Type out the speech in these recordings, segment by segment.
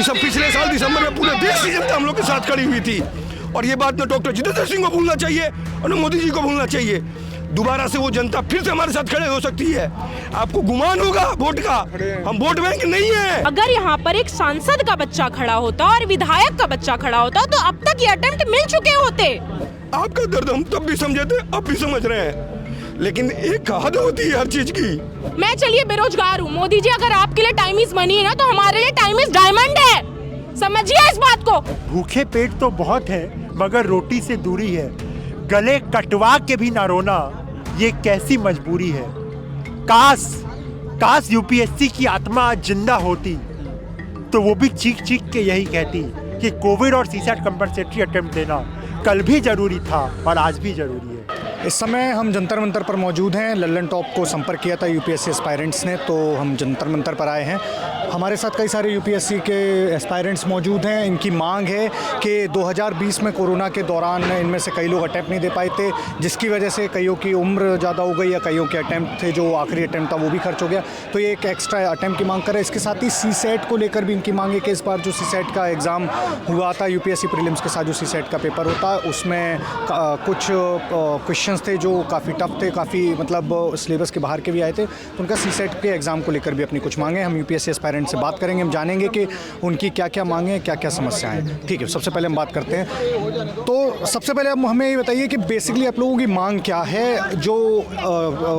पिछले साल दिसंबर में पूरे देश की जनता हम लोग के साथ खड़ी हुई थी। और ये बात न डॉक्टर जितेंद्र सिंह को भूलना चाहिए और न मोदी जी को भूलना चाहिए। दोबारा से वो जनता फिर से हमारे साथ खड़े हो सकती है। आपको गुमान होगा वोट का, हम वोट बैंक नहीं है। अगर यहाँ पर एक सांसद का बच्चा खड़ा होता और विधायक का बच्चा खड़ा होता तो अब तक ये अटेम्प्ट मिल चुके होते। आपका दर्द हम तब भी समझे थे, अब भी समझ रहे हैं, लेकिन एक हद होती है हर चीज की। मैं चलिए बेरोजगार हूँ, मोदी जी अगर आपके लिए टाइम इज मनी है ना, तो हमारे लिए टाइम इज डायमंड है, समझिए इस बात को। भूखे पेट तो बहुत है मगर रोटी से दूरी है, गले कटवा के भी ना रोना, ये कैसी मजबूरी है। काश यूपीएससी की आत्मा आज जिंदा होती तो वो भी चीख चीख के यही कहती कि कोविड और सीसैट कंपलसरी अटेम्प्ट देना कल भी जरूरी था और आज भी जरूरी है। इस समय हम जंतर मंतर पर मौजूद हैं। लल्लन टॉप को संपर्क किया था यूपीएससी एस्पायरेंट्स ने, तो हम जंतर मंतर पर आए हैं। हमारे साथ कई सारे यूपीएससी के एस्पायरेंट्स मौजूद हैं। इनकी मांग है कि 2020 में कोरोना के दौरान इनमें से कई लोग अटैम्प्ट नहीं दे पाए थे, जिसकी वजह से कईयों की उम्र ज़्यादा हो गई या कईयों के अटैम्प्ट थे जो आखिरी अटैम्प्ट था वो भी खर्च हो गया, तो ये एक एक्स्ट्रा अटैम्प्ट की मांग कर रहे हैं। इसके साथ ही सीसैट को लेकर भी इनकी मांग है कि इस बार जो सीसैट का एग्ज़ाम हुआ था, यूपीएससी प्रीलिम्स के साथ जो सीसैट का पेपर होता है, उसमें कुछ क्वेश्चंस थे जो काफ़ी टफ थे, काफ़ी मतलब सिलेबस के बाहर के भी आए थे, तो उनका सीसैट के एग्ज़ाम को लेकर भी अपनी कुछ मांगे। हम यूपीएससी एस्पायरेंट से बात करेंगे, हम जानेंगे कि उनकी क्या क्या मांगे हैं, क्या क्या समस्याएं हैं। ठीक है, सबसे पहले हम बात करते हैं। तो सबसे पहले आप हमें ये बताइए कि बेसिकली आप लोगों की मांग क्या है। जो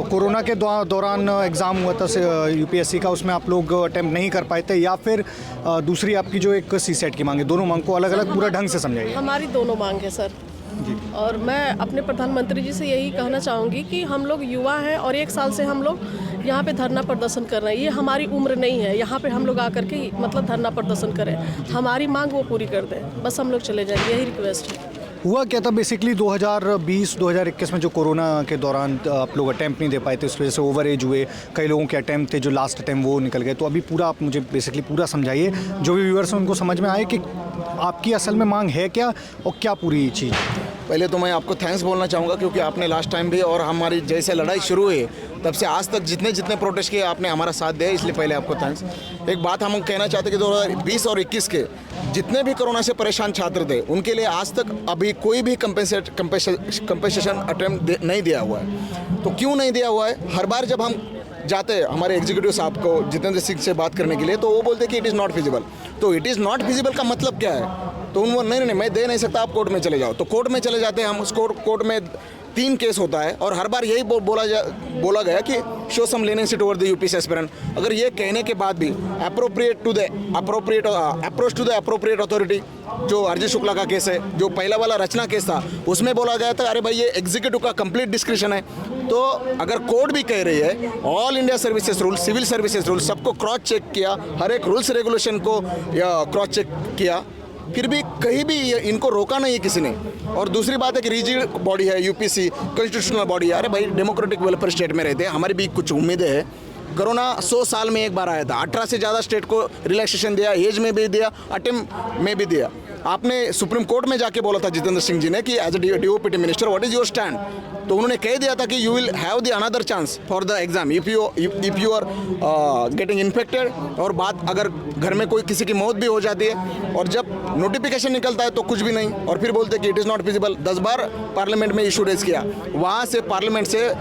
कोरोना के दौरान एग्ज़ाम हुआ था यूपीएससी का, उसमें आप लोग अटैम्प्ट नहीं कर पाए थे, या फिर दूसरी आपकी जो एक सीसैट की मांग है, दोनों मांग को अलग अलग पूरा ढंग से समझाइए। हमारी दोनों मांग है सर, और मैं अपने प्रधानमंत्री जी से यही कहना चाहूँगी कि हम लोग युवा हैं और 1 साल से हम लोग यहाँ पे धरना प्रदर्शन कर रहे हैं। ये हमारी उम्र नहीं है यहाँ पे हम लोग आकर के मतलब धरना प्रदर्शन करें, हमारी मांग वो पूरी कर दें, बस हम लोग चले जाएंगे, यही रिक्वेस्ट है। हुआ क्या था बेसिकली 2020-2021 में जो कोरोना के दौरान आप लोग अटैम्प्ट नहीं दे पाए थे, उस वजह से ओवर एज हुए, कई लोगों के अटैम्प्ट थे जो लास्ट अटैम्प्ट वो निकल गए, तो अभी पूरा आप मुझे बेसिकली पूरा समझाइए, जो भी व्यूअर्स हैं उनको समझ में आए कि आपकी असल में मांग है क्या और क्या पूरी चीज़। पहले तो मैं आपको थैंक्स बोलना चाहूँगा क्योंकि आपने लास्ट टाइम भी और हमारी जैसे लड़ाई शुरू हुई तब से आज तक जितने प्रोटेस्ट किए आपने हमारा साथ दिया, इसलिए पहले आपको थैंक्स। एक बात हम कहना चाहते हैं कि 2020 और 21 के जितने भी कोरोना से परेशान छात्र थे उनके लिए आज तक अभी कोई भी कंपेंसेशन अटेम्प्ट नहीं दिया हुआ है। तो क्यों नहीं दिया हुआ है? हर बार जब हम जाते हैं हमारे एग्जीक्यूटिव साहब को जितेंद्र सिंह से बात करने के लिए, तो वो बोलते हैं कि इट इज़ नॉट फिजिबल। तो इट इज़ नॉट फिजिबल का मतलब क्या है? तो उनको नहीं मैं दे नहीं सकता, आप कोर्ट में चले जाओ। तो कोर्ट में चले जाते हैं हम, उस कोर्ट में 3 केस होता है और हर बार यही बोला गया कि show some leniency toward the UPSC aspirant. अगर ये कहने के बाद भी approach to the appropriate authority, जो अरिजीत शुक्ला का केस है, जो पहला वाला रचना केस था, उसमें बोला गया था अरे भाई ये एग्जीक्यूटिव का कंप्लीट डिस्क्रिप्शन है। तो अगर कोर्ट भी कह रही है all India services rule, civil services rule सबको क्रॉस चेक किया, हर एक रूल्स रेगुलेशन को क्रॉस चेक किया, फिर भी कहीं भी इनको रोका नहीं है किसी ने। और दूसरी बात है कि रिजिड बॉडी है यूपीसी, कॉन्स्टिट्यूशनल बॉडी है। अरे भाई डेमोक्रेटिक वेलफेयर स्टेट में रहते हैं, हमारी भी कुछ उम्मीदें हैं। कोरोना 100 साल में एक बार आया था, 18 से ज़्यादा स्टेट को रिलैक्सेशन दिया, एज में भी दिया, अटेम्प्ट में भी दिया। आपने सुप्रीम कोर्ट में जाके बोला था जितेंद्र सिंह जी ने कि as a DOPT minister what is your stand, तो उन्होंने कह दिया था कि you will have the another chance for the exam if you are getting infected. और बात अगर घर में कोई किसी की मौत भी हो जाती है और जब नोटिफिकेशन निकलता है तो कुछ भी नहीं, और फिर बोलते कि it is not feasible. 10 bar parliament में इशू रेज किया, वहाँ से पार्लियामेंट से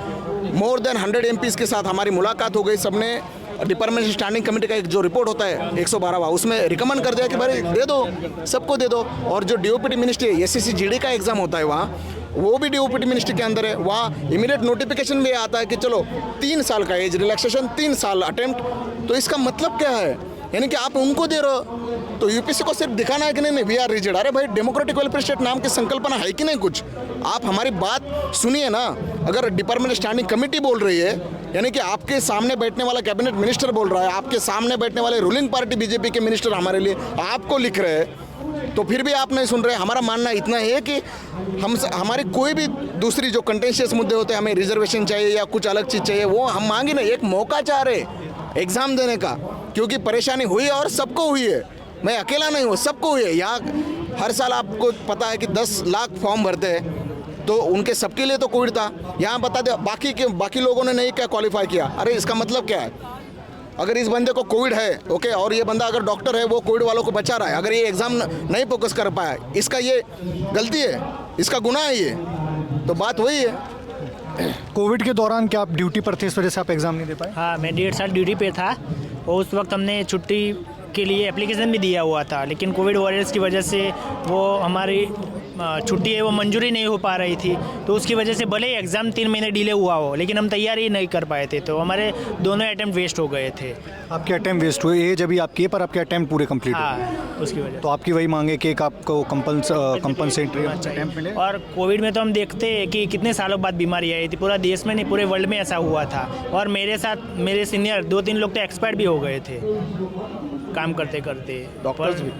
मोर देन 100 MPs के साथ हमारी मुलाकात हो गई। सबने डिपार्टमेंट स्टैंडिंग कमेटी का एक जो रिपोर्ट होता है 112वां, उसमें रिकमेंड कर दिया कि भाई दे दो, सबको दे दो। और जो डीओपीटी मिनिस्ट्री SCC GD का एग्जाम होता है वहाँ, वो भी डीओपीटी मिनिस्ट्री के अंदर है, वहाँ इमीडिएट नोटिफिकेशन भी आता है कि चलो 3 साल का एज रिलैक्सेशन, 3 साल अटेम्प्ट। तो इसका मतलब क्या है? यानी कि आप उनको दे रहे हो, तो यूपीएससी को सिर्फ दिखाना है कि नहीं वी आर रिजिड। अरे भाई डेमोक्रेटिक वेलफेयर स्टेट नाम की संकल्पना है कि नहीं कुछ? आप हमारी बात सुनिए ना। अगर डिपार्टमेंट स्टैंडिंग कमेटी बोल रही है, यानी कि आपके सामने बैठने वाला कैबिनेट मिनिस्टर बोल रहा है, आपके सामने बैठने वाले रूलिंग पार्टी बीजेपी के मिनिस्टर हमारे लिए आपको लिख रहे हैं, तो फिर भी आप नहीं सुन रहे। हमारा मानना इतना है कि हमारी कोई भी दूसरी जो कंटेंशियस मुद्दे होते हैं, हमें रिजर्वेशन चाहिए या कुछ अलग चीज़ चाहिए, वो हम मांगे नहीं, एक मौका चाह रहे एग्ज़ाम देने का, क्योंकि परेशानी हुई है और सबको हुई है। मैं अकेला नहीं हूँ, सबको हुई है। यहाँ हर साल आपको पता है कि 10 लाख फॉर्म भरते हैं, तो उनके सबके लिए तो कोविड था। यहाँ बता दे बाकी लोगों ने नहीं क्या क्वालिफाई किया। अरे इसका मतलब क्या है? अगर इस बंदे को कोविड है ओके, और ये बंदा अगर डॉक्टर है वो कोविड वालों को बचा रहा है, अगर ये एग्ज़ाम नहीं फोकस कर पाया, इसका ये गलती है, इसका गुनाह है ये, तो बात वही है। कोविड के दौरान क्या आप ड्यूटी पर थे, इस वजह से आप एग्ज़ाम नहीं दे पाए? हाँ, मैं 1.5 साल ड्यूटी पे था और उस वक्त हमने छुट्टी के लिए एप्लीकेशन भी दिया हुआ था, लेकिन कोविड वॉरियर्स की वजह से वो हमारी छुट्टी है वो मंजूरी नहीं हो पा रही थी, तो उसकी वजह से भले ही एग्ज़ाम 3 महीने डिले हुआ हो, लेकिन हम तैयारी नहीं कर पाए थे, तो हमारे दोनों अटैम्प्ट वेस्ट हो गए थे। आपके अटैम्प्ट वेस्ट हुए, एज अभी आपकी है पर आपके अटैम्प्ट पूरे कंप्लीट हो गए। हाँ, उसकी वजह तो आपकी वही मांगे कि एक आपको कंपनसेटरी अटैम्प्ट मिले। और कोविड में तो हम देखते हैं कि कितने सालों बाद बीमारी आई थी, पूरा देश में नहीं पूरे वर्ल्ड में ऐसा हुआ था, और मेरे साथ मेरे सीनियर 2-3 लोग तो एक्सपायर भी हो गए थे काम करते करते, डॉक्टर्स भी।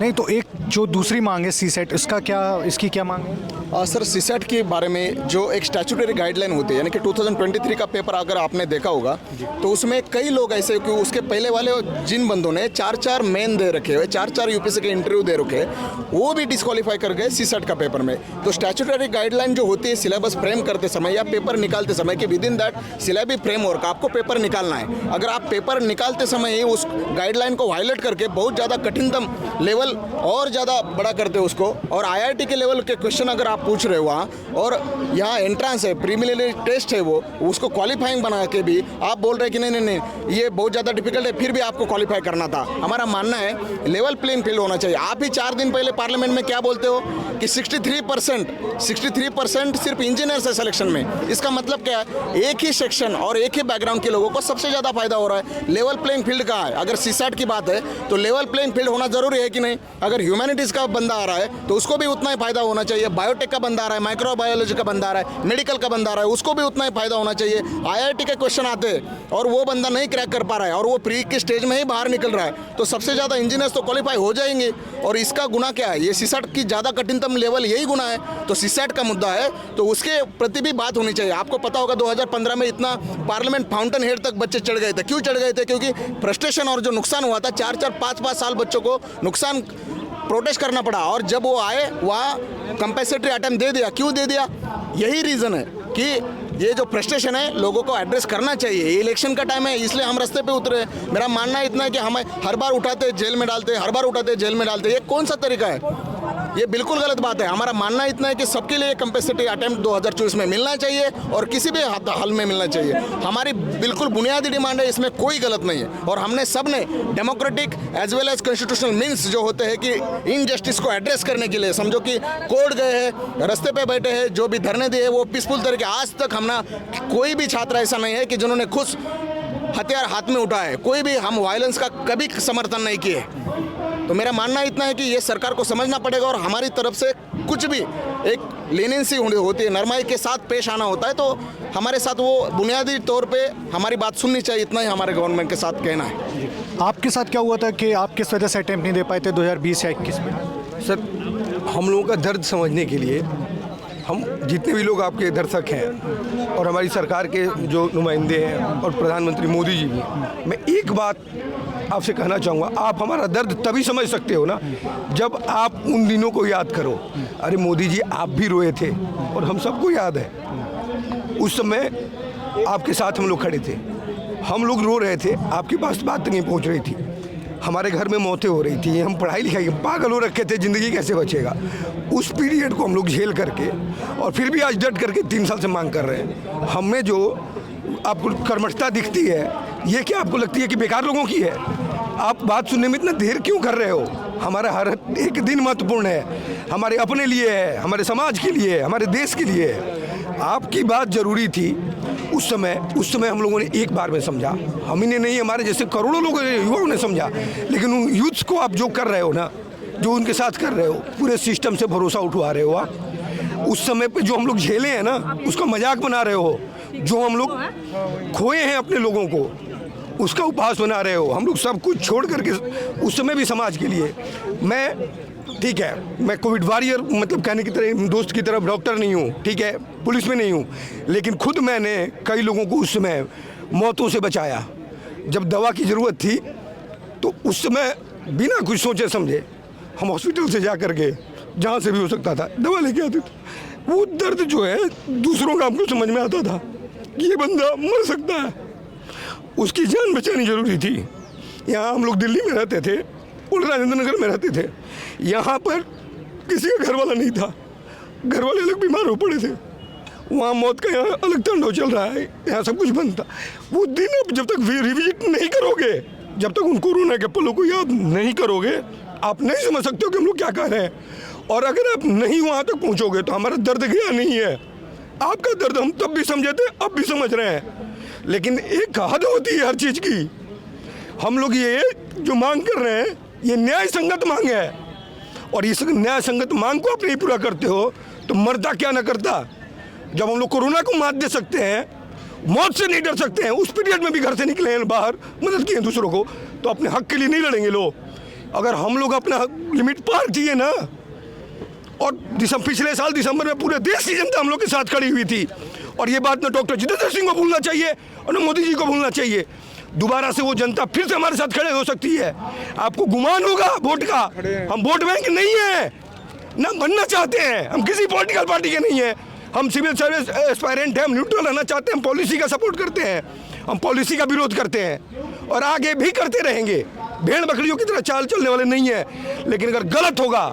नहीं तो एक जो दूसरी मांग है सीसेट, इसकी क्या मांग है? सर सीसेट के बारे में जो एक स्टैट्यूटरी गाइडलाइन होती है, यानी कि 2023 का पेपर अगर आपने देखा होगा तो उसमें कई लोग ऐसे कि उसके पहले वाले जिन बंदों ने 4-4 मेन दे रखे हुए, 4-4 यूपीएससी के इंटरव्यू दे रखे, वो भी डिस्क्वालीफाई कर गए सीसेट का पेपर में। तो स्टैट्यूटरी गाइडलाइन जो होती है सिलेबस फ्रेम करते समय या पेपर निकालते समय कि with in that syllable framework आपको पेपर निकालना है, अगर आप पेपर निकालते समय ही उस गाइडलाइन को वायलेट करके बहुत ज़्यादा कठिनतम लेवल और ज़्यादा बड़ा करते हो उसको, और आईआईटी के लेवल के क्वेश्चन अगर आप पूछ रहे हो वहाँ, और यहाँ एंट्रेंस है, प्रीलिमिनरी टेस्ट है, वो उसको क्वालिफाइंग बना के भी आप बोल रहे हैं कि नहीं नहीं नहीं ये बहुत ज़्यादा डिफिकल्ट है, फिर भी आपको क्वालिफाई करना था। हमारा मानना है लेवल प्लेइंग फील्ड होना चाहिए। आप ही 4 दिन पहले पार्लियामेंट में क्या बोलते हो कि 63% सिर्फ इंजीनियर्स है सिलेक्शन में। इसका मतलब क्या है, एक ही सेक्शन और एक ही बैकग्राउंड के लोगों को सबसे ज़्यादा फायदा हो रहा है। लेवल प्लेइंग फील्ड कहाँ है? अगर सीसेट की बात है तो लेवल प्लेइंग फील्ड होना जरूरी है कि नहीं? अगर ह्यूमैनिटीज़ का बंदा आ रहा है तो उसको भी उतना ही फायदा होना चाहिए, बायोटेक का बंदा आ रहा है, माइक्रोबायोलॉजी का बंदा आ रहा है, मेडिकल का बंदा आ रहा है, उसको भी उतना ही फायदा होना चाहिए। आईआईटी के क्वेश्चन आते हैं और वो बंदा नहीं क्रैक कर पा रहा है और वो प्री के स्टेज में ही बाहर निकल रहा है, तो सबसे ज़्यादा इंजीनियर्स तो क्वालिफाई हो जाएंगे। और इसका गुना क्या है? ये सीसेट की ज़्यादा कठिनतम लेवल यही गुना है। तो सीसेट का मुद्दा है तो उसके प्रति भी बात होनी चाहिए। आपको पता होगा 2015 में इतना पार्लियामेंट फाउंटेन हेड तक बच्चे चढ़ गए थे। क्यों चढ़ गए थे? क्योंकि फ्रस्ट्रेशन और जो नुकसान हुआ था, 4-4, 5-5 साल बच्चों को नुकसान प्रोटेस्ट करना पड़ा, और जब वो आए वहाँ कंपेंसेटरी अटेम्प्ट दे दिया। क्यों दे दिया? यही रीज़न है कि ये जो फ्रस्ट्रेशन है लोगों को एड्रेस करना चाहिए। ये इलेक्शन का टाइम है, इसलिए हम रास्ते पे उतरे। मेरा मानना इतना है कि हमें हर बार उठाते जेल में डालते, हर बार उठाते जेल में डालते, ये कौन सा तरीका है? ये बिल्कुल गलत बात है। हमारा मानना इतना है कि सबके लिए कंपेंसेटरी अटेम्प्ट 2024 में मिलना चाहिए और किसी भी हाल में मिलना चाहिए। हमारी बिल्कुल बुनियादी डिमांड है, इसमें कोई गलत नहीं है। और हमने सब ने democratic as well as constitutional means जो होते हैं कि इनजस्टिस को एड्रेस करने के लिए, समझो कि कोर्ट गए हैं, रास्ते पे बैठे हैं, जो भी धरने दिए वो पीसफुल तरीके। आज तक हमने कोई भी छात्र ऐसा नहीं है कि जिन्होंने खुद हथियार हाथ में उठाए, कोई भी हम वायलेंस का कभी समर्थन नहीं किए। तो मेरा मानना इतना है कि ये सरकार को समझना पड़ेगा और हमारी तरफ से कुछ भी एक लीनियंसी होती है, नरमाई के साथ पेश आना होता है, तो हमारे साथ वो बुनियादी तौर पे हमारी बात सुननी चाहिए। इतना ही हमारे गवर्नमेंट के साथ कहना है। आपके साथ क्या हुआ था कि आप किस वजह से अटैम्प्ट नहीं दे पाए थे 2020 या 21 में? सर, हम लोगों का दर्द समझने के लिए हम जितने भी लोग आपके दर्शक हैं और हमारी सरकार के जो नुमाइंदे हैं और प्रधानमंत्री मोदी जी भी, मैं एक बात आपसे कहना चाहूँगा, आप हमारा दर्द तभी समझ सकते हो ना जब आप उन दिनों को याद करो। अरे मोदी जी, आप भी रोए थे और हम सबको याद है। उस समय आपके साथ हम लोग खड़े थे, हम लोग रो रहे थे, आपके पास बात नहीं पहुँच रही थी, हमारे घर में मौतें हो रही थी, हम पढ़ाई लिखाई पागल हो रखे थे, ज़िंदगी कैसे बचेगा। उस पीरियड को हम लोग झेल करके और फिर भी आज डट करके 3 साल से मांग कर रहे हैं। हमें जो आपको कर्मठता दिखती है, ये क्या आपको लगती है कि बेकार लोगों की है? आप बात सुनने में इतना देर क्यों कर रहे हो? हमारा हर एक दिन महत्वपूर्ण है, हमारे अपने लिए है, हमारे समाज के लिए है, हमारे देश के लिए है। आपकी बात ज़रूरी थी उस समय हम लोगों ने एक बार में समझा। हम ही ने नहीं, हमारे जैसे करोड़ों लोग युवाओं ने समझा। लेकिन उन यूथ्स को आप जो कर रहे हो ना, जो उनके साथ कर रहे हो, पूरे सिस्टम से भरोसा उठवा रहे हो आप। उस समय पे जो हम लोग झेले हैं ना, उसका मजाक बना रहे हो। जो हम लोग खोए हैं अपने लोगों को, उसका उपहास बना रहे हो। हम लोग सब कुछ छोड़ करके उस समय भी समाज के लिए। मैं ठीक है, मैं कोविड वॉरियर मतलब कहने की तरह दोस्त की तरफ डॉक्टर नहीं हूँ, ठीक है, पुलिस में नहीं हूँ, लेकिन खुद मैंने कई लोगों को उस समय मौतों से बचाया। जब दवा की ज़रूरत थी तो उस समय बिना कुछ सोचे समझे हम हॉस्पिटल से जा कर के जहाँ से भी हो सकता था दवा लेके आते थे। वो दर्द जो है दूसरों का हमको समझ में आता था कि ये बंदा मर सकता है। उसकी जान बचानी जरूरी थी। यहाँ हम लोग दिल्ली में रहते थे, उल राजेंद्र नगर में रहते थे, यहाँ पर किसी का घर वाला नहीं था, घर वाले अलग बीमार हो पड़े थे, वहाँ मौत का यहाँ अलग तांडव चल रहा है, यहाँ सब कुछ बंद था। वो दिन अब जब तक रिविजिट नहीं करोगे, जब तक उन कोरोना के पलों को याद नहीं करोगे, आप नहीं समझ सकते हो कि हम लोग क्या कह रहे हैं। और अगर आप नहीं वहाँ तक पहुँचोगे तो हमारा दर्द गया नहीं है। आपका दर्द हम तब भी समझे थे, अब भी समझ रहे हैं, लेकिन एक हद होती है हर चीज़ की। हम लोग ये जो मांग कर रहे हैं ये न्याय संगत मांग है, और इस न्याय संगत मांग को आप नहीं पूरा करते हो तो मरता क्या न करता। जब हम लोग कोरोना को मात दे सकते हैं, मौत से नहीं डर सकते हैं, उस पीरियड में भी घर से निकले हैं बाहर, मदद किए दूसरों को, तो अपने हक के लिए नहीं लड़ेंगे लोग। अगर हम लोग अपना लिमिट पार किए ना, और पिछले साल दिसंबर में पूरे देश की जनता हम लोग के साथ खड़ी हुई थी, और ये बात ना डॉक्टर जितेंद्र सिंह को भूलना चाहिए और ना मोदी जी को भूलना चाहिए। दोबारा से वो जनता फिर से हमारे साथ खड़े हो सकती है। आपको गुमान होगा वोट का, हम वोट बैंक नहीं है, ना बनना चाहते हैं, हम किसी पॉलिटिकल पार्टी के नहीं है, हम सिविल सर्विस एस्पायरेंट हैं, हम न्यूट्रल रहना चाहते हैं, हम पॉलिसी का सपोर्ट करते हैं, हम पॉलिसी का विरोध करते हैं और आगे भी करते रहेंगे। भेड़ बकरियों की तरह चाल चलने वाले नहीं है, लेकिन अगर गलत होगा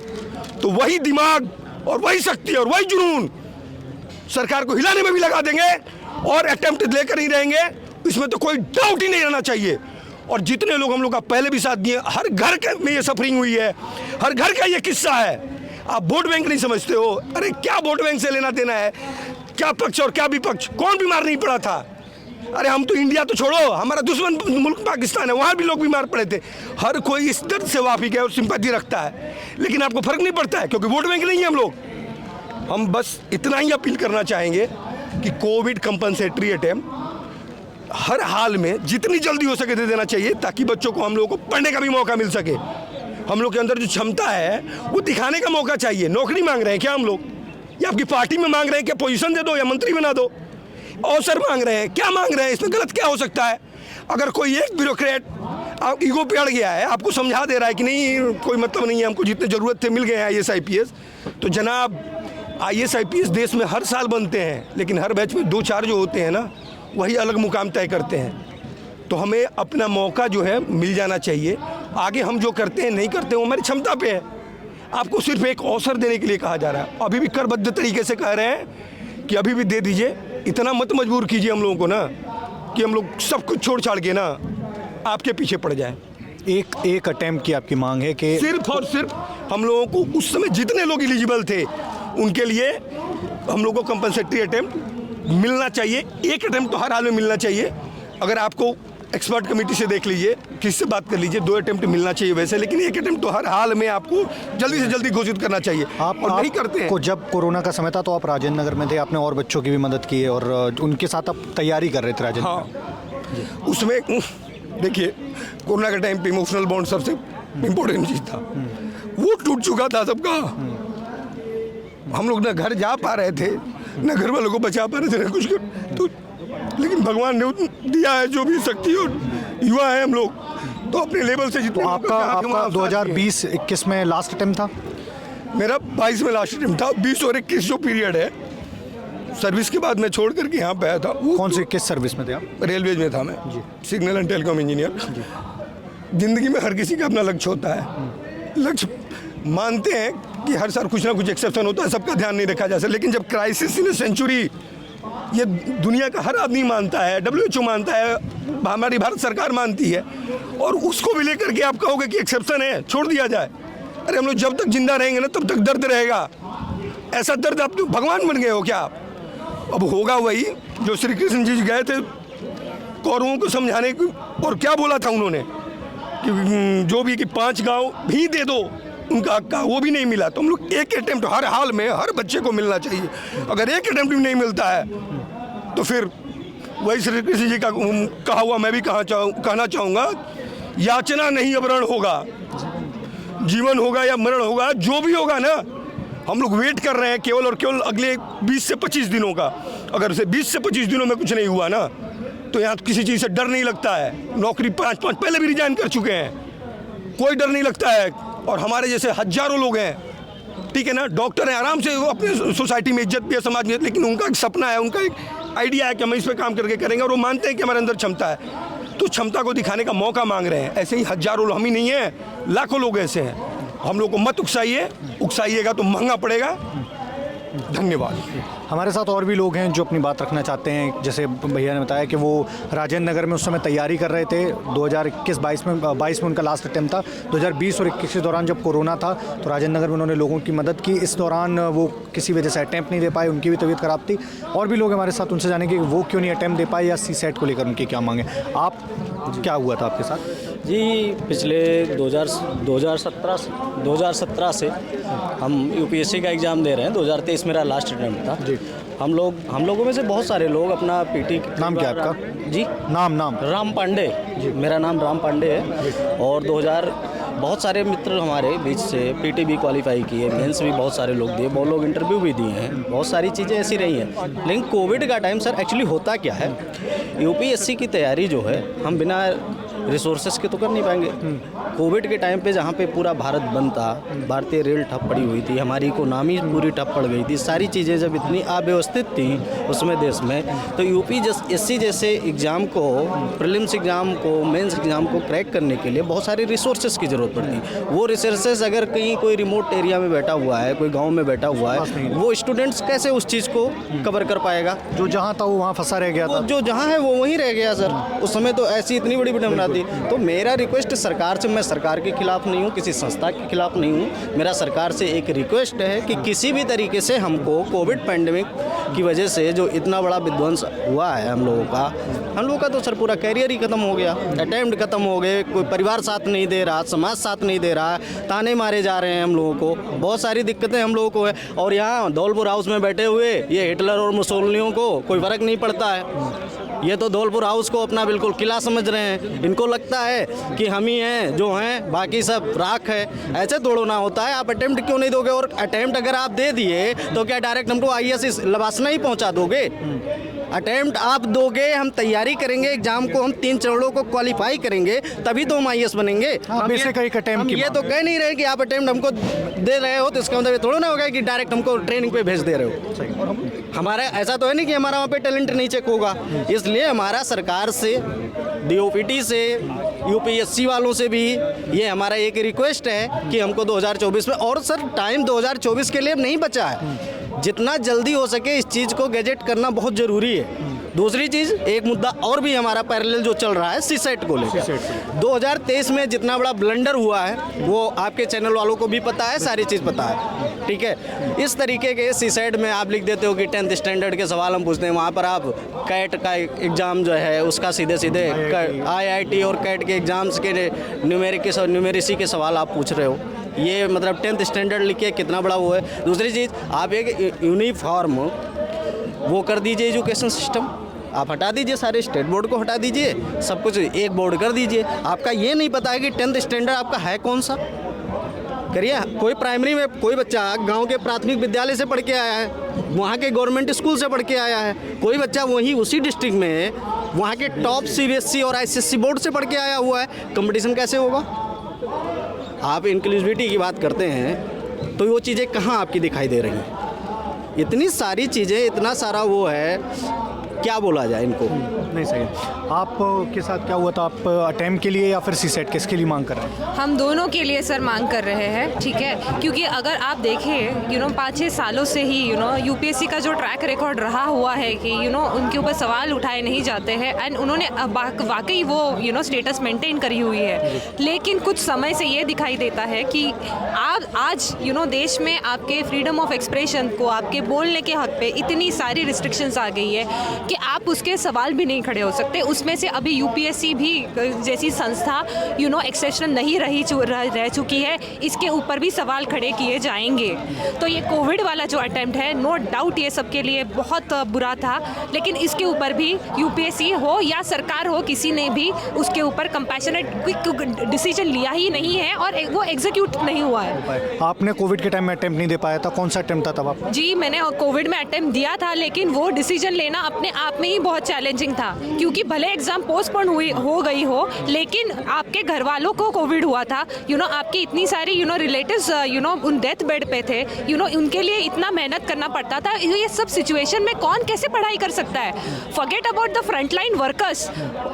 तो वही दिमाग और वही शक्ति और वही जुनून सरकार को हिलाने में भी लगा देंगे और अटेम्प्ट लेकर ही रहेंगे, इसमें तो कोई डाउट ही नहीं रहना चाहिए। और जितने लोग हम लोग का पहले भी साथ दिए, हर घर में ये सफरिंग हुई है, हर घर का ये किस्सा है। आप वोट बैंक नहीं समझते हो, अरे क्या वोट बैंक से लेना देना है, क्या पक्ष और क्या विपक्ष, कौन बीमार नहीं पड़ा था। अरे हम तो इंडिया तो छोड़ो, हमारा दुश्मन मुल्क पाकिस्तान है, वहाँ भी लोग बीमार पड़े थे। हर कोई इस दर्द से वाकिफ है और सिंपैथी रखता है, लेकिन आपको फर्क नहीं पड़ता है क्योंकि वोट बैंक नहीं है हम लोग। हम बस इतना ही अपील करना चाहेंगे कि कोविड कंपनसेटरी अटेम्प्ट हर हाल में जितनी जल्दी हो सके दे देना चाहिए, ताकि बच्चों को, हम लोगों को पढ़ने का भी मौका मिल सके। हम लोग के अंदर जो क्षमता है वो दिखाने का मौका चाहिए। नौकरी मांग रहे हैं क्या हम लोग, या आपकी पार्टी में मांग रहे हैं क्या पोजीशन दे दो या मंत्री बना दो, अवसर मांग रहे हैं, क्या मांग रहे हैं, इसमें गलत क्या हो सकता है। अगर कोई एक ब्यूरोक्रेट आप ईगो पे अड़ गया है, आपको समझा दे रहा है कि नहीं कोई मतलब नहीं है, हमको जितने ज़रूरत थे मिल गए हैं IAS IPS, तो जनाब IAS IPS देश में हर साल बनते हैं, लेकिन हर बैच में 2-4 जो होते हैं ना, वही अलग मुकाम तय करते हैं। तो हमें अपना मौका जो है मिल जाना चाहिए। आगे हम जो करते हैं नहीं करते वो हमारी क्षमता पे है। आपको सिर्फ एक अवसर देने के लिए कहा जा रहा है। अभी भी करबद्ध तरीके से कह रहे हैं कि अभी भी दे दीजिए, इतना मत मजबूर कीजिए हम लोगों को ना कि हम लोग सब कुछ छोड़ छाड़ के ना आपके पीछे पड़ जाए। एक अटेम्प्ट की आपकी मांग है कि सिर्फ और सिर्फ हम लोगों को उस समय जितने लोग एलिजिबल थे उनके लिए हम लोग को कंपनसेटरी अटेम्प्ट मिलना चाहिए। एक अटेम्प्ट तो हर हाल में मिलना चाहिए। अगर आपको एक्सपर्ट कमेटी से देख लीजिए, किसी से बात कर लीजिए, 2 अटेम्प्ट मिलना चाहिए वैसे, लेकिन एक अटेम्प्ट तो हर हाल में आपको जल्दी से जल्दी घोषित करना चाहिए। आप और नहीं करते हैं। को जब कोरोना का समय था तो आप राजेंद्र नगर में थे, आपने और बच्चों की भी मदद की है और उनके साथ आप तैयारी कर रहे थे राजेंद्र। हाँ, उसमें देखिए कोरोना के टाइम पे इमोशनल बॉन्ड सबसे इम्पोर्टेंट चीज़ था, वो टूट चुका था सबका। हम लोग ना घर जा पा रहे थे, ना घर वालों को बचा पा रहे थे, ना कुछ तो, लेकिन भगवान ने दिया है जो भी शक्ति, और युवा है हम लोग तो अपने लेवल से जितना। तो आपका 2020-21 में लास्ट अटेम्प्ट था? मेरा 22 में लास्ट अटेम्प्ट था। 20 और 21 जो पीरियड है सर्विस के बाद मैं छोड़ करके यहाँ पे आया था। कौन सी किस सर्विस में थे आप? रेलवेज में था मैं, सिग्नल एंड टेलीकॉम इंजीनियर। जिंदगी में हर किसी का अपना लक्ष्य होता है। लक्ष्य मानते हैं कि हर साल कुछ ना कुछ एक्सेप्शन होता है, सबका ध्यान नहीं रखा जा सकता, लेकिन जब क्राइसिस इन सेंचुरी ये दुनिया का हर आदमी मानता है, WHO मानता है, हमारी भारत सरकार मानती है, और उसको भी लेकर के आप कहोगे कि एक्सेप्शन है, छोड़ दिया जाए। अरे हम लोग जब तक जिंदा रहेंगे ना तब तक दर्द रहेगा। ऐसा दर्द आप तो भगवान बन गए हो क्या आप? अब होगा वही जो श्री कृष्ण जी गए थे कौरवों को समझाने की, और क्या बोला था उन्होंने कि जो भी कि 5 गांव भी दे दो उनका हक का, वो भी नहीं मिला। तो हम लोग एक अटेम्प्ट हर हाल में हर बच्चे को मिलना चाहिए। अगर एक अटेम्प्ट भी नहीं मिलता है तो फिर वही श्री कृष्ण जी का कहा हुआ मैं भी कहना चाहूँगा, याचना नहीं अवरण होगा, जीवन होगा या मरण होगा, जो भी होगा ना, हम लोग वेट कर रहे हैं केवल और केवल अगले 20 से 25 दिनों का। अगर से 20 से 25 दिनों में कुछ नहीं हुआ ना तो यहाँ किसी चीज़ से डर नहीं लगता है। नौकरी 5 पहले भी रिजाइन कर चुके हैं, कोई डर नहीं लगता है। और हमारे जैसे हजारों लोग हैं, ठीक है ना, डॉक्टर हैं, आराम से अपने सोसाइटी में इज्जत भी है, समाज में, लेकिन उनका एक सपना है, उनका एक आइडिया है कि हम इस पर काम करके करेंगे, और वो मानते हैं कि हमारे अंदर क्षमता है। क्षमता को दिखाने का मौका मांग रहे हैं। ऐसे ही हजारों लोग, हम ही नहीं हैं, लाखों लोग ऐसे हैं। हम लोग को मत उकसाइए, उकसाइएगा तो महंगा पड़ेगा। धन्यवाद। हमारे साथ और भी लोग हैं जो अपनी बात रखना चाहते हैं। जैसे भैया ने बताया कि वो राजेंद्र नगर में उस समय तैयारी कर रहे थे। 2021-22 में उनका लास्ट अटेम्प्ट था। 2020 और 21 के दौरान जब कोरोना था तो राजेंद्र नगर में उन्होंने लोगों की मदद की। इस दौरान वो किसी वजह से अटेम्प्ट नहीं दे पाए, उनकी भी तबीयत खराब थी। और भी लोग हमारे साथ, उनसे जानेंगे कि वो क्यों नहीं अटेम्प्ट दे पाए या CSET को लेकर उनकी क्या मांगे। आप, क्या हुआ था आपके साथ? जी, पिछले 2017 से हम UPSC का एग्ज़ाम दे रहे हैं। 2023 मेरा लास्ट अटेम्प्ट था जी। हम लोगों में से बहुत सारे लोग अपना PT। नाम क्या आपका? जी, नाम राम पांडे जी। मेरा नाम राम पांडे है। और 2000 बहुत सारे मित्र हमारे बीच से PT भी क्वालिफाई किए, मेंस भी बहुत सारे लोग दिए, बहुत लोग इंटरव्यू भी दिए हैं, बहुत सारी चीज़ें ऐसी रही हैं। लेकिन कोविड का टाइम सर एक्चुअली होता क्या है, UPSC की तैयारी जो है हम बिना रिसोर्सेज के तो कर नहीं पाएंगे। कोविड के टाइम पे जहाँ पे पूरा भारत बंद था, भारतीय रेल ठप पड़ी हुई थी, हमारी इकोनॉमी पूरी ठप पड़ गई थी, सारी चीज़ें जब इतनी अव्यवस्थित थी उसमें देश में, तो UPSC जैसे एग्ज़ाम को, प्रीलिम्स एग्ज़ाम को, मेंस एग्ज़ाम को क्रैक करने के लिए बहुत सारे रिसोर्सेज की ज़रूरत पड़ती। वो रिसोर्सेज अगर कहीं कोई रिमोट एरिया में बैठा हुआ है, कोई गाँव में बैठा हुआ है, वो स्टूडेंट्स कैसे उस चीज़ को कवर कर पाएगा? जो जहाँ था वो वहाँ फंसा रह गया था। जो जहाँ है वो वहीं रह गया सर। उस समय तो ऐसी इतनी बड़ी विडंबना थी। तो मेरा रिक्वेस्ट सरकार से, मैं सरकार के खिलाफ नहीं हूँ, किसी संस्था के खिलाफ नहीं हूँ, मेरा सरकार से एक रिक्वेस्ट है कि किसी भी तरीके से हमको कोविड पैंडेमिक की वजह से जो इतना बड़ा विध्वंस हुआ है हम लोगों का तो सर पूरा कैरियर ही खत्म हो गया, अटेम्प्ट खत्म हो गए, कोई परिवार साथ नहीं दे रहा, समाज साथ नहीं दे रहा, ताने मारे जा रहे हैं हम लोगों को, बहुत सारी दिक्कतें हम लोगों को है। और यहाँ धौलपुर हाउस में बैठे हुए ये हिटलर और मुसोलिनियों को कोई फर्क नहीं पड़ता है। ये तो धौलपुर हाउस को अपना बिल्कुल किला समझ रहे हैं। इनको लगता है कि हम ही हैं जो हैं, बाकी सब राख है। ऐसे थोड़ा ना होता है। आप अटेम्प्ट क्यों नहीं दोगे? और अटेम्प्ट अगर आप दे दिए तो क्या डायरेक्ट हमको IAS लवासना ही पहुंचा दोगे? अटेम्प्ट आप दोगे, हम तैयारी करेंगे एग्जाम को, हम 3 चरणों को क्वालिफाई करेंगे, तभी तो हम IAS बनेंगे। हम ये तो कह नहीं रहे कि आप अटेम्प्ट हमको दे रहे हो तो इसका मतलब ये थोड़ा ना होगा कि डायरेक्ट हमको ट्रेनिंग पे भेज दे रहे हो। हमारा ऐसा तो है नहीं कि हमारा वहाँ पे टैलेंट नहीं चेक होगा। इसलिए हमारा सरकार से, DOPT से, UPSC वालों से भी ये हमारा एक रिक्वेस्ट है कि हमको 2024 में, और सर टाइम 2024 के लिए नहीं बचा है, जितना जल्दी हो सके इस चीज़ को गैजेट करना बहुत ज़रूरी है। दूसरी चीज़, एक मुद्दा और भी हमारा पैरेलल जो चल रहा है CSET को लेकर। 2023 में जितना बड़ा ब्लंडर हुआ है वो आपके चैनल वालों को भी पता है, सारी चीज़ पता है, ठीक है। इस तरीके के CSET में आप लिख देते हो कि 10th स्टैंडर्ड के सवाल हम पूछते हैं, वहाँ पर आप कैट का एग्ज़ाम जो है उसका सीधे IIT और कैट के एग्ज़ाम्स के न्यूमेरिसी के सवाल आप पूछ रहे हो। ये मतलब 10th स्टैंडर्ड लिख के कितना बड़ा वो है। दूसरी चीज़, आप एक यूनिफॉर्म वो कर दीजिए एजुकेशन सिस्टम, आप हटा दीजिए, सारे स्टेट बोर्ड को हटा दीजिए, सब कुछ एक बोर्ड कर दीजिए। आपका ये नहीं पता है कि 10th स्टैंडर्ड आपका है कौन सा, करिए। कोई प्राइमरी में कोई बच्चा गांव के प्राथमिक विद्यालय से पढ़ के आया है, वहाँ के गवर्नमेंट स्कूल से पढ़ के आया है, कोई बच्चा वहीं उसी डिस्ट्रिक्ट में वहाँ के टॉप CBSE और ICSE बोर्ड से पढ़ के आया हुआ है। कंपटीशन कैसे होगा? आप इंक्लूसिविटी की बात करते हैं तो वो चीज़ें कहाँ आपकी दिखाई दे रही हैं? इतनी सारी चीज़ें, इतना सारा वो है, क्या बोला जाए इनको? नहीं सही। आप के साथ क्या हुआ था? आप अटेम्प्ट के लिए या फिर CSET, किसके लिए मांग कर रहे हैं? हम दोनों के लिए सर मांग कर रहे हैं, ठीक है। क्योंकि अगर आप देखें 5-6 सालों से ही UPSC का जो ट्रैक रिकॉर्ड रहा हुआ है कि उनके ऊपर सवाल उठाए नहीं जाते हैं, एंड उन्होंने वाकई वो स्टेटस मेंटेन करी हुई है। लेकिन कुछ समय से ये दिखाई देता है कि आज देश में आपके फ्रीडम ऑफ एक्सप्रेशन को, आपके बोलने के हक पे इतनी सारी रिस्ट्रिक्शंस आ गई है कि आप उसके सवाल भी नहीं खड़े हो सकते। उसमें से अभी UPSC भी जैसी संस्था एक्सेप्शनल नहीं रह चुकी है, इसके ऊपर भी सवाल खड़े किए जाएंगे। तो ये कोविड वाला जो अटेम्प्ट है, नो डाउट ये सबके लिए बहुत बुरा था, लेकिन इसके ऊपर भी UPSC हो या सरकार हो, किसी ने भी उसके ऊपर कंपैशनेट क्विक डिसीजन लिया ही नहीं है और वो एग्जीक्यूट नहीं हुआ है। आपने कोविड के टाइम में अटेम्प्ट नहीं दे पाया था, कौन सा अटेम्प्ट था तब आप? जी, मैंने कोविड में अटेम्प्ट दिया था, लेकिन वो डिसीजन लेना अपने आप में ही बहुत चैलेंजिंग था, क्योंकि भले एग्ज़ाम पोस्टपोन हो गई हो, लेकिन आपके घर वालों को कोविड हुआ था, आपकी इतनी सारी रिलेटिव्स उन डेथ बेड पे थे, उनके लिए इतना मेहनत करना पड़ता था। ये सब सिचुएशन में कौन कैसे पढ़ाई कर सकता है? Forget about the frontline workers,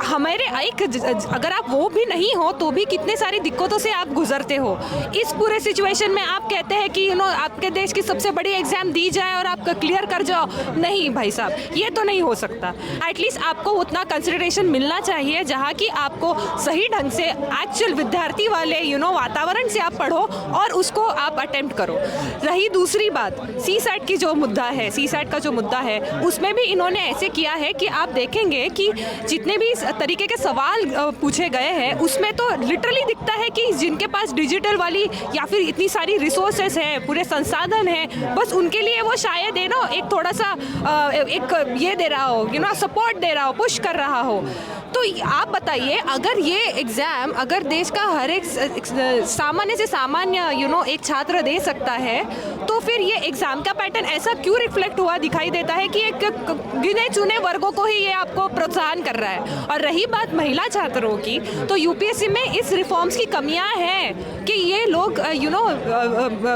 हमारे अगर आप वो भी नहीं हो तो भी कितने सारी दिक्कतों से आप गुजरते हो। इस पूरे सिचुएशन में आप कहते हैं कि आपके देश की सबसे बड़ी एग्जाम दी जाए और आप क्लियर कर जाओ। नहीं भाई साहब, ये तो नहीं हो सकता। एटलीस्ट आपको उतना कंसिडरेशन मिलना चाहिए जहाँ की आपको सही ढंग से एक्चुअल विद्यार्थी वाले वातावरण से आप पढ़ो और उसको आप अटेम्प्ट करो। रही दूसरी बात, सीसैट की जो मुद्दा है, सीसैट का जो मुद्दा है, उसमें भी इन्होंने ऐसे किया है कि आप देखेंगे कि जितने भी तरीके के सवाल पूछे गए हैं उसमें तो लिटरली दिखता है कि जिनके पास डिजिटल वाली या फिर इतनी सारी रिसोर्सेस है, पूरे संसाधन है, बस उनके लिए वो शायद एक थोड़ा सा एक ये दे रहा हो, सपोर्ट दे रहा हो, पुश कर रहा हो। तो आप बताइए, अगर ये एग्ज़ाम अगर देश का हर एक सामान्य से सामान्य एक छात्र दे सकता है, तो फिर ये एग्ज़ाम का पैटर्न ऐसा क्यों रिफ्लेक्ट हुआ दिखाई देता है कि एक गिने चुने वर्गों को ही ये आपको प्रोत्साहन कर रहा है। और रही बात महिला छात्रों की, तो यूपीएससी में इस रिफॉर्म्स की कमियां हैं कि ये लोग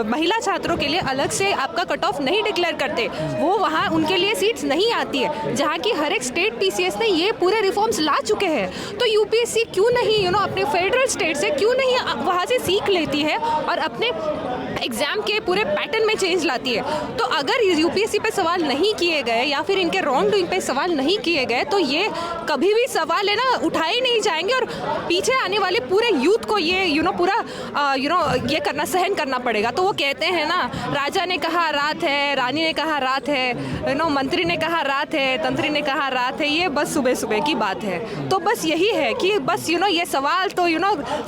महिला छात्रों के लिए अलग से आपका कट ऑफ नहीं डिक्लेयर करते, वो वहाँ उनके लिए सीट्स नहीं आती है, जहाँ की हर एक स्टेट पीसीएस ने ये पूरे रिफॉर्म्स ला चुके हैं। तो यूपीएससी क्यों नहीं अपने फेडरल स्टेट से क्यों नहीं वहाँ से सीख लेती है और अपने एग्जाम के पूरे पैटर्न में चेंज लाती है? तो अगर यूपीएससी पे सवाल नहीं किए गए या फिर इनके रॉन्ग डूइंग पे सवाल नहीं किए गए, तो ये कभी भी सवाल है ना उठाए नहीं जाएंगे और पीछे आने वाले पूरे यूथ को ये पूरा ये सहन करना पड़ेगा। तो वो कहते हैं ना, राजा ने कहा रात है, रानी ने कहा रात है, मंत्री ने कहा रात है, तंत्री ने कहा रात है, ये बस सुबह सुबह की बात है। तो बस यही है कि बस ये सवाल तो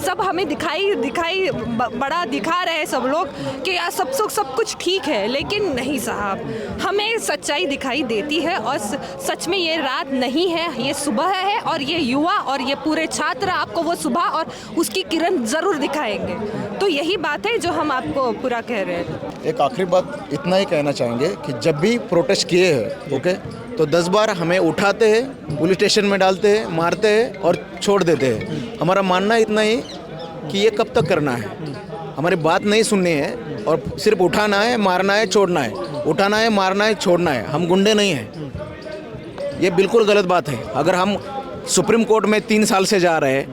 सब हमें दिखाई बड़ा दिखा रहे हैं सब लोग कि यार सब कुछ ठीक है, लेकिन नहीं साहब, हमें सच्चाई दिखाई देती है और सच में ये रात नहीं है, ये सुबह है और ये युवा और ये पूरे छात्र आपको वो सुबह और उसकी किरण ज़रूर दिखाएंगे। तो यही बात है जो हम आपको पूरा कह रहे हैं। एक आखिरी बात इतना ही कहना चाहेंगे कि जब भी प्रोटेस्ट किए हैं, ओके, तो 10 बार हमें उठाते हैं, पुलिस स्टेशन में डालते हैं, मारते हैं और छोड़ देते हैं। हमारा मानना इतना ही कि ये कब तक करना है, हमारी बात नहीं सुननी है और सिर्फ उठाना है, मारना है, छोड़ना है, उठाना है, मारना है, छोड़ना है। हम गुंडे नहीं हैं, ये बिल्कुल गलत बात है। अगर हम सुप्रीम कोर्ट में 3 साल से जा रहे हैं,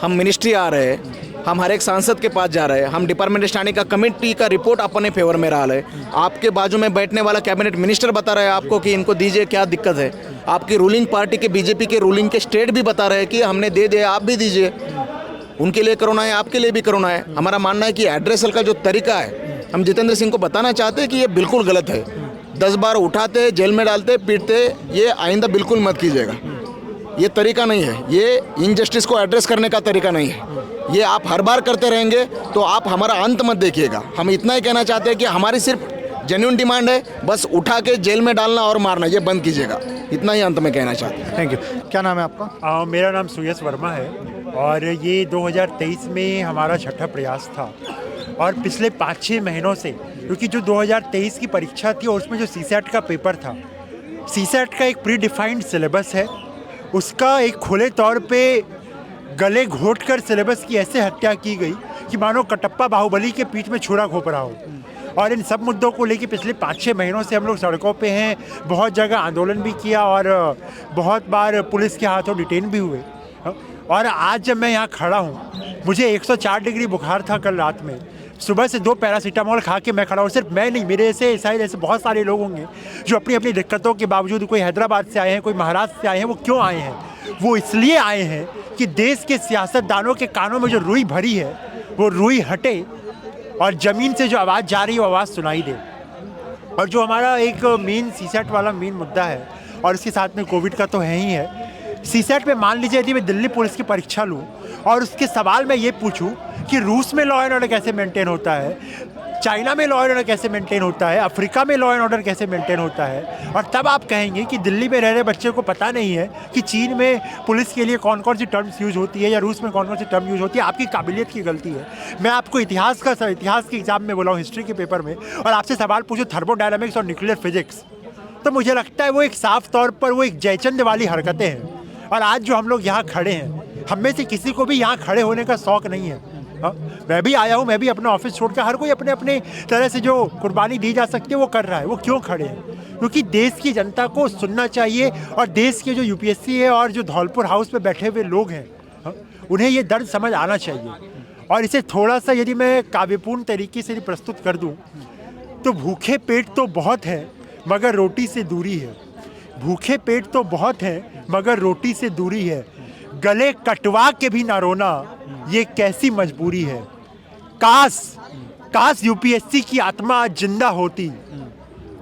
हम मिनिस्ट्री आ रहे हैं, हम हर एक सांसद के पास जा रहे हैं, हम डिपार्टमेंट स्टैंडिंग का कमेटी का रिपोर्ट अपने फेवर में रहा है, आपके बाजू में बैठने वाला कैबिनेट मिनिस्टर बता रहे हैं आपको कि इनको दीजिए, क्या दिक्कत है। आपकी रूलिंग पार्टी के बीजेपी के रूलिंग के स्टेट भी बता रहे हैं कि हमने दे दिया, आप भी दीजिए, उनके लिए करोना है, आपके लिए भी करोना है। हमारा मानना है कि एड्रेसल का जो तरीका है, हम जितेंद्र सिंह को बताना चाहते हैं कि ये बिल्कुल गलत है। 10 बार उठाते, जेल में डालते, पीटते, ये आइंदा बिल्कुल मत कीजिएगा। ये तरीका नहीं है, ये इनजस्टिस को एड्रेस करने का तरीका नहीं है। ये आप हर बार करते रहेंगे तो आप हमारा अंत मत देखिएगा। हम इतना ही कहना चाहते हैं कि हमारी सिर्फ जेन्युइन डिमांड है, बस उठा के जेल में डालना और मारना, ये बंद कीजिएगा। इतना ही अंत में कहना चाहते हैं। Thank you. क्या नाम है आपका? मेरा नाम सुयस वर्मा है और ये 2023 में हमारा छठा प्रयास था। और पिछले 5-6 महीनों से, क्योंकि जो 2023 की परीक्षा थी और उसमें जो सीसैट का पेपर था, सीसैट का एक प्री डिफाइंड सिलेबस है, उसका एक खुले तौर पे गले घोट कर सिलेबस की ऐसे हत्या की गई कि मानो कटप्पा बाहुबली के पीठ में छुरा घोंप रहा हो। और इन सब मुद्दों को लेकर पिछले 5-6 महीनों से हम लोग सड़कों पे हैं, बहुत जगह आंदोलन भी किया और बहुत बार पुलिस के हाथों डिटेन भी हुए। और आज जब मैं यहाँ खड़ा हूँ, मुझे 104 डिग्री बुखार था कल रात में, सुबह से 2 पैरासीटामोल खा के मैं खड़ा हूँ। सिर्फ मैं नहीं, मेरे ऐसे बहुत सारे लोग होंगे जो अपनी अपनी दिक्कतों के बावजूद, कोई हैदराबाद से आए हैं, कोई महाराष्ट्र से आए हैं। वो क्यों आए हैं? वो इसलिए आए हैं कि देश के सियासतदानों के कानों में जो रुई भरी है वो रुई हटे और ज़मीन से जो आवाज़ जा रही है वो आवाज़ सुनाई दे। और जो हमारा एक मेन सीसैट वाला मेन मुद्दा है और इसके साथ में कोविड का तो है ही है। सीसैट में मान लीजिए यदि मैं दिल्ली पुलिस की परीक्षा लूँ और उसके सवाल मैं ये पूछूं कि रूस में लॉ एंड ऑर्डर कैसे मेंटेन होता है, चाइना में लॉ एंड ऑर्डर कैसे मेंटेन होता है, अफ्रीका में लॉ एंड ऑर्डर कैसे मेंटेन होता है, और तब आप कहेंगे कि दिल्ली में रह रहे बच्चे को पता नहीं है कि चीन में पुलिस के लिए कौन कौन सी टर्म्स यूज़ होती है या रूस में कौन कौन सी टर्म यूज़ होती है। आपकी काबिलियत की गलती है। मैं आपको इतिहास के एग्जाम में बोला हूँ, हिस्ट्री के पेपर में, और आपसे सवाल पूछूँ थर्मोडायनामिक्स और न्यूक्लियर फिजिक्स, तो मुझे लगता है वो एक साफ तौर पर वो एक जयचंद वाली हरकतें हैं। और आज जो हम लोग यहाँ खड़े हैं, हम में से किसी को भी यहाँ खड़े होने का शौक़ नहीं है। हाँ, मैं भी आया हूँ, मैं भी अपना ऑफिस छोड़कर, हर कोई अपने अपने तरह से जो कुर्बानी दी जा सकती है वो कर रहा है। वो क्यों खड़े हैं? क्योंकि देश की जनता को सुनना चाहिए, और देश के जो यूपीएससी है और जो धौलपुर हाउस में बैठे हुए लोग हैं, हाँ, उन्हें ये दर्द समझ आना चाहिए। और इसे थोड़ा सा यदि मैं काव्यपूर्ण तरीके से प्रस्तुत कर दूं, तो भूखे पेट तो बहुत है मगर रोटी से दूरी है। भूखे पेट तो बहुत है मगर रोटी से दूरी है। गले कटवा के भी ना रोना, ये कैसी मजबूरी है। काश यूपीएससी की आत्मा आज जिंदा होती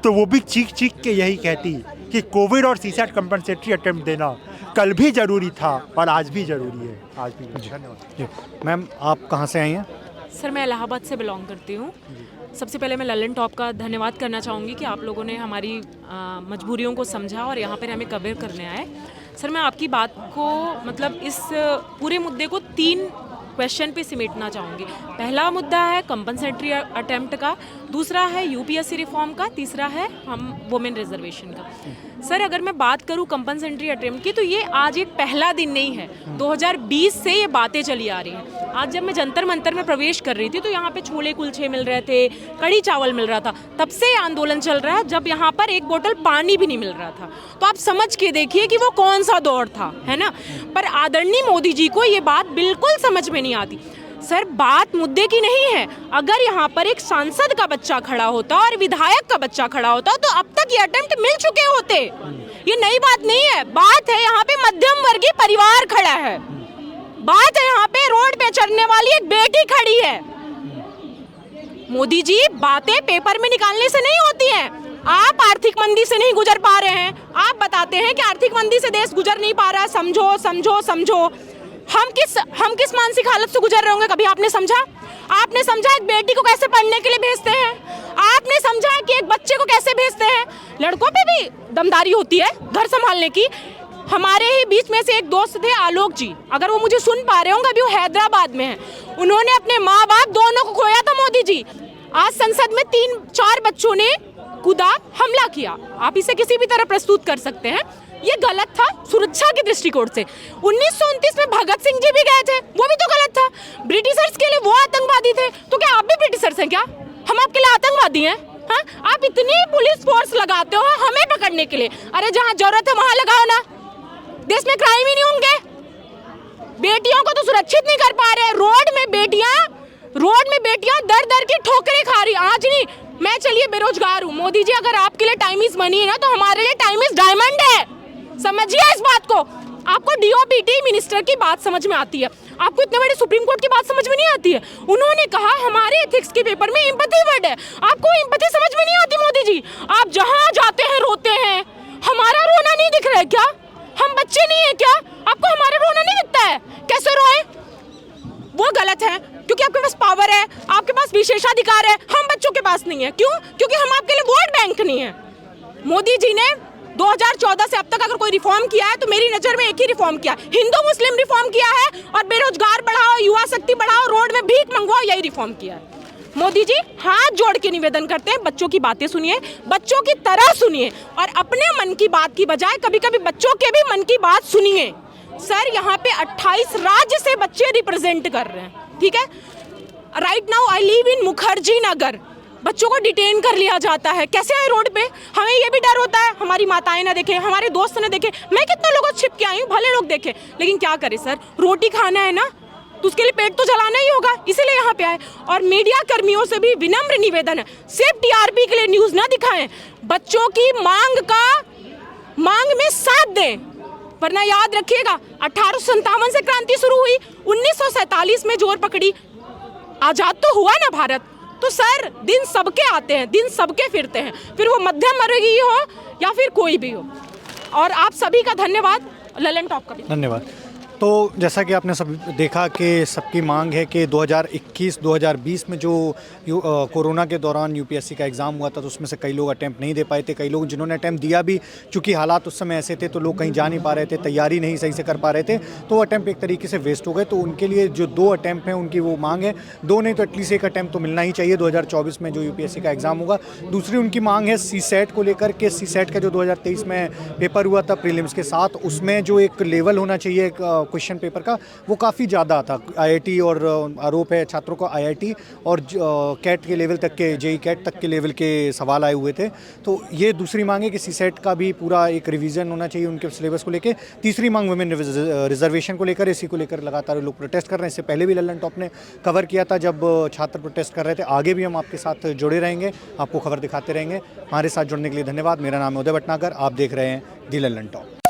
तो वो भी चीख चीख के यही कहती कि कोविड और सीसैट कंपनसेटरी अटेम्प्ट देना कल भी जरूरी था और आज भी जरूरी है। आज भी। धन्यवाद। मैम, आप कहाँ से आई हैं? सर मैं इलाहाबाद से बिलोंग करती हूँ। सबसे पहले मैं ललन टॉप का धन्यवाद करना चाहूँगी कि आप लोगों ने हमारी मजबूरियों को समझा और यहाँ पर हमें कवर करने आए। सर मैं आपकी बात को मतलब इस पूरे मुद्दे को 3 क्वेश्चन पे सिमेटना चाहूँगी। पहला मुद्दा है कंपनसेटरी अटेम्प्ट का, दूसरा है यूपीएससी रिफॉर्म का, तीसरा है हम वुमेन रिजर्वेशन का। सर अगर मैं बात करूँ कंपनसेटरी अटेम्प्ट की, तो ये आज एक पहला दिन नहीं है, 2020 से ये बातें चली आ रही हैं। आज जब मैं जंतर मंतर में प्रवेश कर रही थी तो यहाँ पे छोले कुलचे मिल रहे थे, कड़ी चावल मिल रहा था। तब से ये आंदोलन चल रहा है जब यहाँ पर एक बोतल पानी भी नहीं मिल रहा था। तो आप समझ के देखिए कि वो कौन सा दौर था, है ना। पर आदरणीय मोदी जी को ये बात बिल्कुल समझ में नहीं आती। सर बात मुद्दे की नहीं है। अगर यहाँ पर एक सांसद का बच्चा खड़ा होता और विधायक का बच्चा खड़ा होता तो अब तक ये अटेम्प्ट मिल चुके होते। ये नई बात नहीं है। बात है यहाँ पे मध्यम वर्गीय परिवार खड़ा है, बात है यहाँ पे रोड पे चढ़ने वाली एक बेटी खड़ी है। मोदी जी बातें पेपर में निकालने से नहीं होती हैं। आप आर्थिक मंदी से नहीं गुजर पा रहे हैं, आप बताते हैं कि आर्थिक मंदी से देश गुजर नहीं पा रहा। समझो समझो समझो, हम किस मानसिक हालत से गुजर रहे होंगे, कभी आपने समझा? आपने समझा एक बेटी को कैसे पढ़ने के लिए भेजते हैं? आपने समझा कि एक बच्चे को कैसे भेजते हैं? लड़कों पे भी दमदारी होती है घर संभालने की। हमारे ही बीच में से एक दोस्त थे आलोक जी, अगर वो मुझे सुन पा रहे होंगे, अभी वो हैदराबाद में है। उन्होंने अपने माँ बाप दोनों को खोया था मोदी जी। आज संसद में 3-4 बच्चों ने कूदा हमला किया। आप इसे किसी भी तरह प्रस्तुत कर सकते हैं, ये गलत था सुरक्षा के दृष्टिकोण से। 1929 में भगत सिंह जी भी गए थे, वो भी तो गलत था। ब्रिटिशर्स के लिए वो आतंकवादी थे, तो क्या आप भी ब्रिटिशर्स हैं क्या? हम आपके लिए आतंकवादी हैं? हाँ, आप इतनी पुलिस फोर्स लगाते हो हमें पकड़ने के लिए। अरे जहाँ जरूरत है वहाँ लगाओ ना, देश में क्राइम ही नहीं होंगे। बेटियों को तो सुरक्षित नहीं कर पा रहे। रोड में बेटियां दर दर की ठोकरें खा रही। आज नहीं, मैं चलिए बेरोजगार हूँ। मोदी जी अगर आपके लिए टाइम इज मनी है ना, तो हमारे लिए टाइम इज डायमंड है। समझिए इस बात को। आपको डीओपीटी मिनिस्टर की बात समझ में आती है, आपको इतने बड़े सुप्रीम कोर्ट की बात समझ में नहीं आती है। उन्होंने कहा हमारे एथिक्स के पेपर में एम्पैथी वर्ड है, आपको एम्पैथी समझ में नहीं आती। मोदी जी आप जहाँ जाते हैं रोते हैं, हमारा रोना नहीं दिख रहा है क्या? हम बच्चे नहीं है क्या? आपको हमारा रोना नहीं दिखता है? कैसे रोए? वो गलत है, क्योंकि आपके पास पावर है, आपके पास विशेषाधिकार है, हम बच्चों के पास नहीं है। क्यों? क्योंकि हम आपके लिए वोट बैंक नहीं है। मोदी जी ने 2014 से अब तक अगर कोई रिफॉर्म किया है तो मेरी नजर में एक ही रिफॉर्म किया, हिंदू मुस्लिम रिफॉर्म किया है, और बेरोजगार बढ़ाओ, युवा शक्ति बढ़ाओ, रोड में भीख मंगवाओ, यही रिफॉर्म किया है। मोदी जी हाथ जोड़ के निवेदन करते हैं, बच्चों की बातें सुनिए, बच्चों की तरह सुनिए, और अपने मन की बात की बजाय कभी कभी बच्चों के भी मन की बात सुनिए। सर यहाँ पे 28 राज्य से बच्चे रिप्रेजेंट कर रहे हैं, ठीक है। Right now I live in Mukherjee Nagar. बच्चों को डिटेन कर लिया जाता है, कैसे आए रोड पे? हमें ये भी डर होता है हमारी माताएं ना देखे, हमारे दोस्त ना देखे। मैं कितने लोगों छिप के आई हूँ, भले लोग देखे, लेकिन क्या करें सर, रोटी खाना है ना, तो उसके लिए पेट तो जलाना ही होगा, इसीलिए यहाँ पे आए। और मीडिया कर्मियों से भी विनम्र निवेदन है, सिर्फ टीआरपी के लिए न्यूज ना दिखाएं, बच्चों की मांग में साथ दें। वरना याद रखिएगा 1857 से क्रांति शुरू हुई, 1947 में जोर पकड़ी, आजाद तो हुआ ना भारत। तो सर दिन सबके आते हैं, दिन सबके फिरते हैं, फिर वो मध्यम वर्गीय हो या फिर कोई भी हो। और आप सभी का धन्यवाद, ललन टॉप का भी धन्यवाद। तो जैसा कि आपने सब देखा कि सबकी मांग है कि 2021-2020 में जो कोरोना के दौरान यूपीएससी का एग्ज़ाम हुआ था तो उसमें से कई लोग अटैम्प्ट नहीं दे पाए थे, कई लोग जिन्होंने अटैम्प्ट दिया भी चूँकि हालात उस समय ऐसे थे तो लोग कहीं जा नहीं पा रहे थे, तैयारी नहीं सही से कर पा रहे थे, तो वो अटैम्प्ट एक तरीके से वेस्ट हो गए। तो उनके लिए जो 2 अटैम्प्ट हैं उनकी वो मांग है, 2 नहीं तो एटलीस्ट 1 अटैम्प्ट तो मिलना ही चाहिए 2024 में जो यूपीएससी का एग्ज़ाम होगा। दूसरी उनकी मांग है सीसेट को लेकर के, सीसेट का जो 2023 में पेपर हुआ था प्रीलिम्स के साथ, उसमें जो एक लेवल होना चाहिए क्वेश्चन पेपर का वो काफ़ी ज़्यादा था। आईआईटी और आरोप है छात्रों को आईआईटी और कैट के लेवल तक के, जेई कैट तक के लेवल के सवाल आए हुए थे। तो ये दूसरी मांग है कि सीसेट का भी पूरा एक रिवीजन होना चाहिए उनके सिलेबस को लेकर। तीसरी मांग वुमेन रिजर्वेशन को लेकर, इसी को लेकर लगातार लोग प्रोटेस्ट कर रहे हैं। इससे पहले भी लल्लन टॉप ने कवर किया था जब छात्र प्रोटेस्ट कर रहे थे। आगे भी हम आपके साथ जुड़े रहेंगे, आपको खबर दिखाते रहेंगे। हमारे साथ जुड़ने के लिए धन्यवाद। मेरा नाम है उदय भटनागर, आप देख रहे हैं दी लल्लन टॉप।